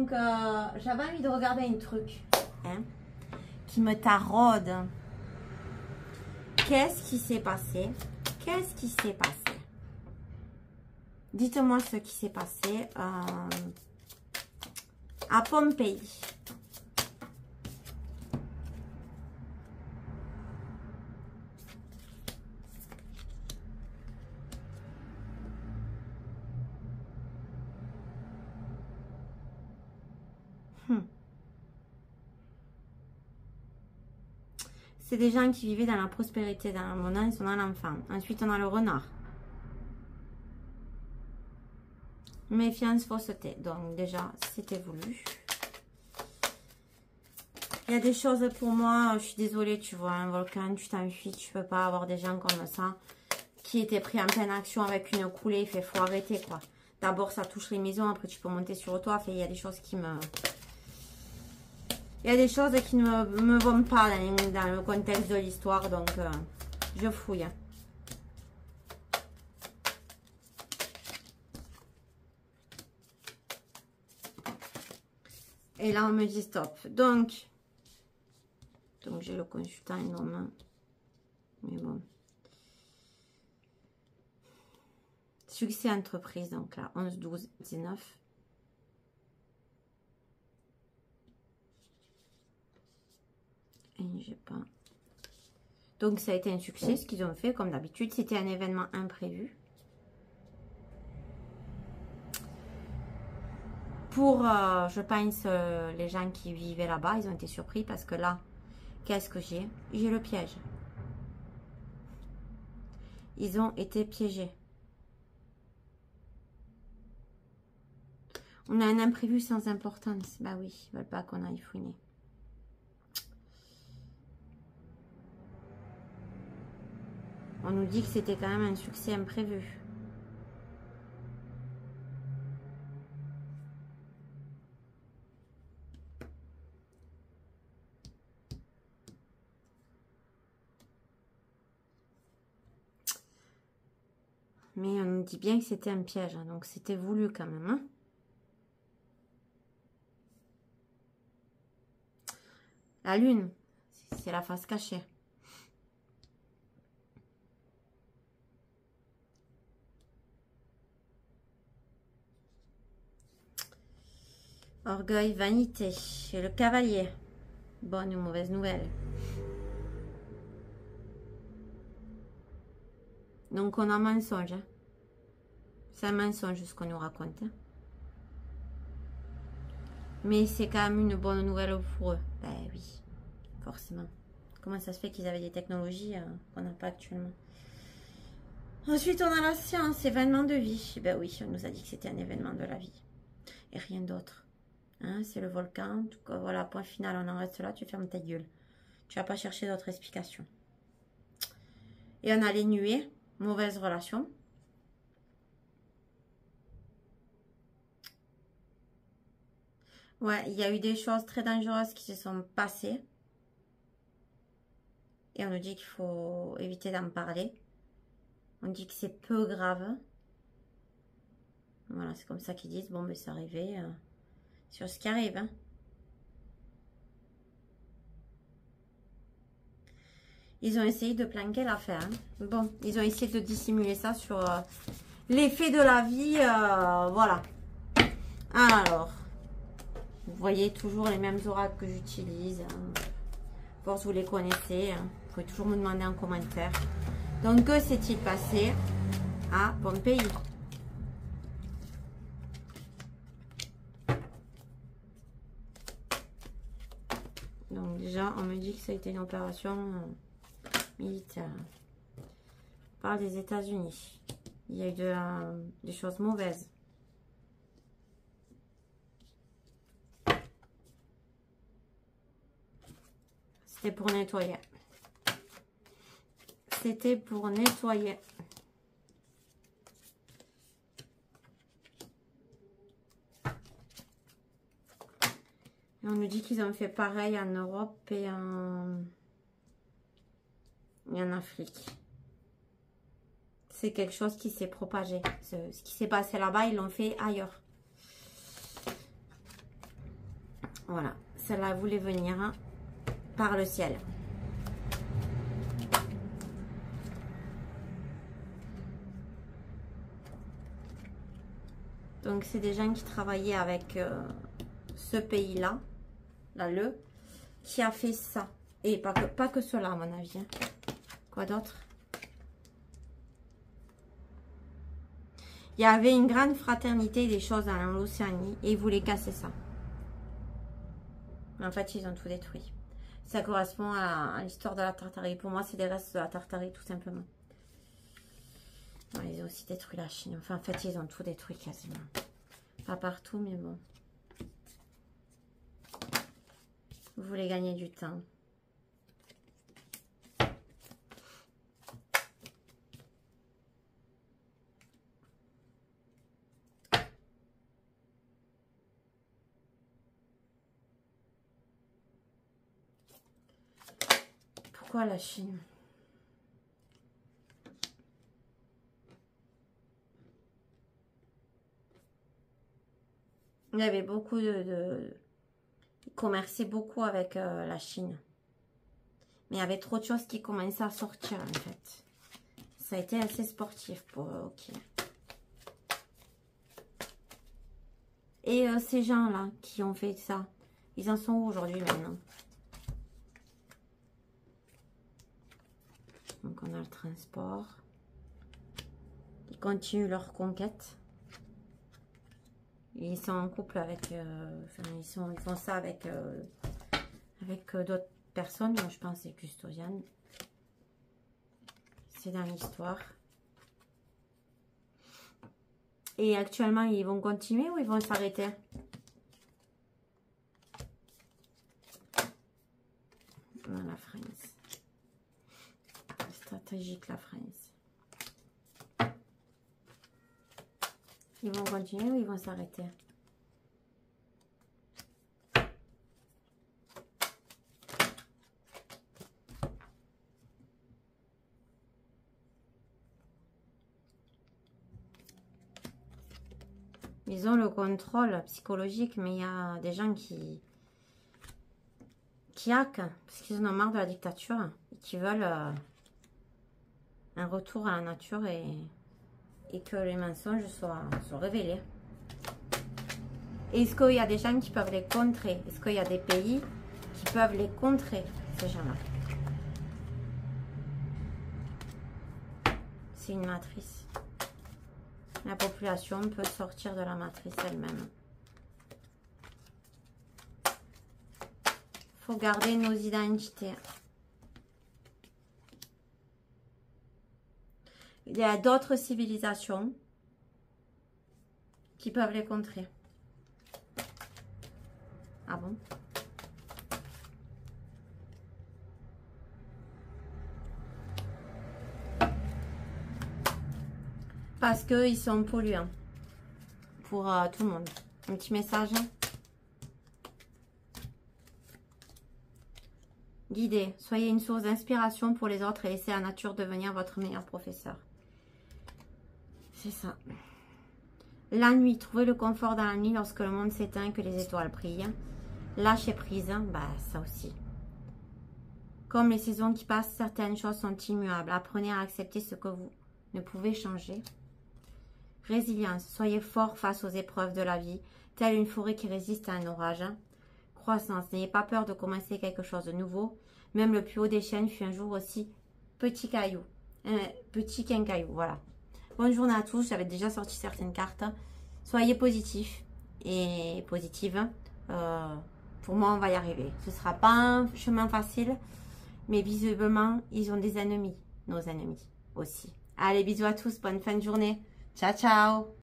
Donc, j'avais envie de regarder un truc hein, qui me taraude. Qu'est-ce qui s'est passé? Qu'est-ce qui s'est passé? Dites-moi ce qui s'est passé à Pompéi. C'est des gens qui vivaient dans la prospérité, dans l'abondance, on a l'enfant. Ensuite, on a le renard. Méfiance, fausseté. Donc, déjà, c'était voulu. Il y a des choses pour moi, je suis désolée, tu vois, un volcan, tu t'enfuis, tu peux pas avoir des gens comme ça qui étaient pris en pleine action avec une coulée. Il faut arrêter, quoi. D'abord, ça touche les maisons, après, tu peux monter sur le toit. Il y a des choses qui me... Il y a des choses qui ne me vont pas dans le contexte de l'histoire, donc je fouille. Et là, on me dit stop. Donc j'ai le consultant énorme. Mais bon. Succès entreprise, donc là, 11, 12, 19. J'ai pas. Donc ça a été un succès ce qu'ils ont fait comme d'habitude. C'était un événement imprévu. Pour je pense les gens qui vivaient là-bas, ils ont été surpris parce que là, qu'est-ce que j'ai? J'ai le piège. Ils ont été piégés. On a un imprévu sans importance. Bah oui, ils veulent pas qu'on aille fouiner. On nous dit que c'était quand même un succès imprévu. Mais on nous dit bien que c'était un piège. Hein, donc c'était voulu quand même. Hein. La lune, c'est la face cachée. Orgueil, vanité. Et le cavalier. Bonne ou mauvaise nouvelle. Donc on a un mensonge. Hein. C'est un mensonge ce qu'on nous raconte. Hein. Mais c'est quand même une bonne nouvelle pour eux. Ben oui, forcément. Comment ça se fait qu'ils avaient des technologies qu'on n'a pas actuellement? Ensuite, on a la science, événement de vie. Ben oui, on nous a dit que c'était un événement de la vie. Et rien d'autre. Hein, c'est le volcan. En tout cas, voilà, point final, on en reste là. Tu fermes ta gueule. Tu vas pas chercher d'autres explications. Et on a les nuées. Mauvaise relation. Ouais, il y a eu des choses très dangereuses qui se sont passées. Et on nous dit qu'il faut éviter d'en parler. On dit que c'est peu grave. Voilà, c'est comme ça qu'ils disent. Bon, mais c'est arrivé sur ce qui arrive. Hein. Ils ont essayé de planquer l'affaire. Hein. Bon, ils ont essayé de dissimuler ça sur l'effet de la vie. Voilà. Alors, vous voyez toujours les mêmes oracles que j'utilise. Hein. Force, vous les connaissez. Hein. Vous pouvez toujours me demander en commentaire. Donc, que s'est-il passé à Pompéi? Donc, déjà, on me dit que ça a été une opération militaire par les États-Unis. Il y a eu des choses mauvaises. C'était pour nettoyer. C'était pour nettoyer. Et on nous dit qu'ils ont fait pareil en Europe et en Afrique. C'est quelque chose qui s'est propagé. Ce qui s'est passé là-bas, ils l'ont fait ailleurs. Voilà, celle-là voulait venir hein, par le ciel. Donc, c'est des gens qui travaillaient avec ce pays-là, qui a fait ça. Et pas que cela, à mon avis. Hein. Quoi d'autre? Il y avait une grande fraternité des choses dans l'Océanie et ils voulaient casser ça. Mais en fait, ils ont tout détruit. Ça correspond à l'histoire de la Tartarie. Pour moi, c'est des restes de la Tartarie, tout simplement. Ouais, ils ont aussi détruit la Chine. Enfin, en fait, ils ont tout détruit quasiment. Pas partout, mais bon. Vous voulez gagner du temps. Pourquoi la Chine? Il y avait beaucoup ils commerçaient beaucoup avec la Chine. Mais il y avait trop de choses qui commençaient à sortir en fait. Ça a été assez sportif pour eux, ok. Et ces gens-là qui ont fait ça, ils en sont où aujourd'hui maintenant? Donc on a le transport. Ils continuent leur conquête. Ils sont en couple avec... ils font ça avec, d'autres personnes. Moi, je pense que c'est Custodian. C'est dans l'histoire. Et actuellement, ils vont continuer ou ils vont s'arrêter? La France. Stratégique, la France. Ils vont continuer ou ils vont s'arrêter? Ils ont le contrôle psychologique, mais il y a des gens qui hackent parce qu'ils en ont marre de la dictature et qui veulent un retour à la nature et que les mensonges soient révélés. Est-ce qu'il y a des gens qui peuvent les contrer? Est-ce qu'il y a des pays qui peuvent les contrer, ces gens-là? C'est une matrice. La population peut sortir de la matrice elle-même. Il faut garder nos identités. Il y a d'autres civilisations qui peuvent les contrer. Ah bon? Parce qu'ils sont polluants pour tout le monde. Un petit message. Guidez. Soyez une source d'inspiration pour les autres et laissez la nature devenir votre meilleur professeur. C'est ça. La nuit. Trouvez le confort dans la nuit lorsque le monde s'éteint et que les étoiles brillent. Lâchez prise. Bah, ça aussi. Comme les saisons qui passent, certaines choses sont immuables. Apprenez à accepter ce que vous ne pouvez changer. Résilience. Soyez fort face aux épreuves de la vie, telle une forêt qui résiste à un orage. Croissance. N'ayez pas peur de commencer quelque chose de nouveau. Même le plus haut des chênes fut un jour aussi petit caillou. Petit qu'un caillou. Voilà. Bonne journée à tous. J'avais déjà sorti certaines cartes. Soyez positifs et positives. Pour moi, on va y arriver. Ce ne sera pas un chemin facile. Mais visiblement, ils ont des ennemis. Nos ennemis aussi. Allez, bisous à tous. Bonne fin de journée. Ciao, ciao.